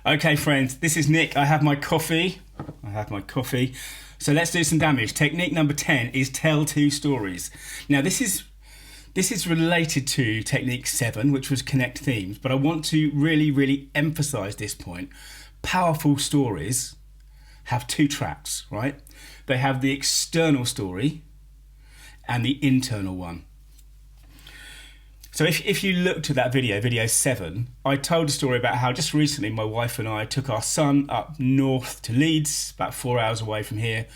Okay, friends, this is Nick. I have my coffee. So let's do some damage. Technique number 10 is tell two stories. Now, this is related to technique 7, which was connect themes, but I want to really emphasize this point. Powerful stories have two tracks, right? They have the external story and the internal one. So if you looked at that video 7, I told a story about how just recently my wife and I took our son up north to Leeds, about 4 hours away from here.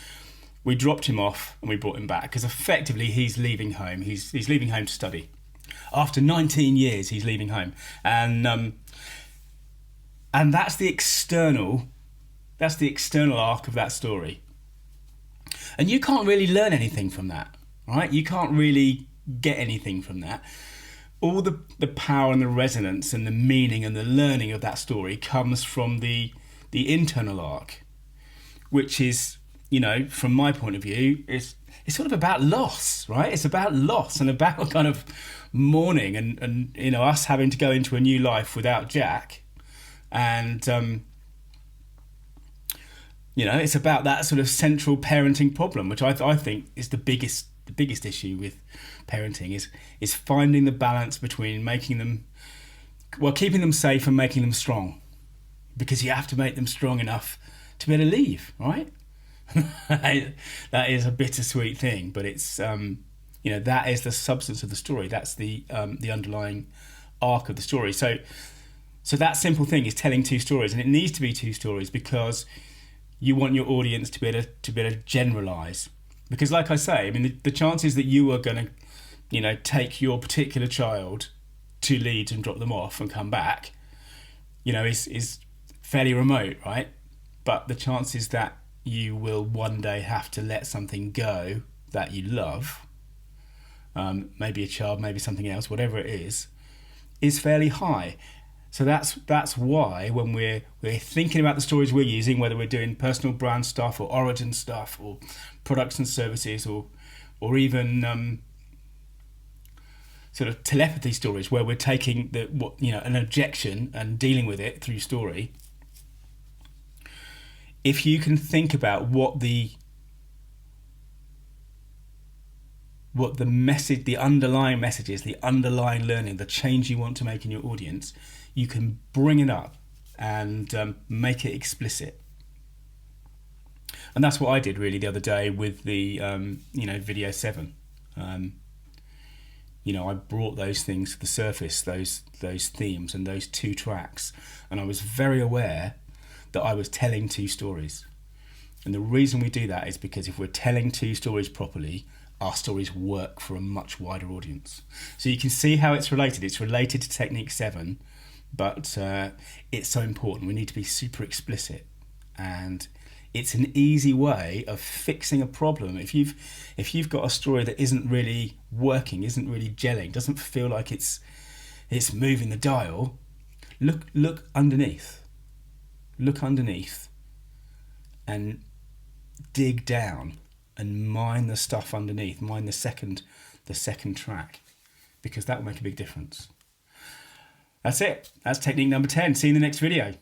We dropped him off and we brought him back because effectively he's leaving home. He's leaving home to study. After 19 years, he's leaving home. And that's the external arc of that story. And you can't really learn anything from that, right? You can't really get anything from that. All the power and the resonance and the meaning and the learning of that story comes from the internal arc, which is, from my point of view, it's sort of about loss, right? It's about loss and about kind of mourning and us having to go into a new life without Jack. And, it's about that sort of central parenting problem, which I think is the biggest issue with parenting is finding the balance between keeping them safe and making them strong, because you have to make them strong enough to be able to leave, right? That is a bittersweet thing, but it's that is the substance of the story. That's the underlying arc of the story. So that simple thing is telling two stories, and it needs to be two stories because you want your audience to be able to generalize. Because like I say, I mean, the chances that you are going to, take your particular child to Leeds and drop them off and come back, is fairly remote, right? But the chances that you will one day have to let something go that you love, maybe a child, maybe something else, whatever it is fairly high. So that's why when we're thinking about the stories we're using, whether we're doing personal brand stuff or origin stuff or products and services or even sort of telepathy stories where we're taking an objection and dealing with it through story. If you can think about what the message, the underlying message is, the underlying learning, the change you want to make in your audience, you can bring it up and make it explicit. And that's what I did really the other day with the video 7. I brought those things to the surface, those themes and those two tracks, and I was very aware that I was telling two stories. And the reason we do that is because if we're telling two stories properly, our stories work for a much wider audience. So you can see how it's related. It's related to technique 7, but it's so important. We need to be super explicit, and it's an easy way of fixing a problem. If you've got a story that isn't really working, isn't really gelling, doesn't feel like it's moving the dial, look underneath. Look underneath and dig down and mine the stuff underneath, mine the second track, because that will make a big difference. That's it. That's technique number 10. See you in the next video.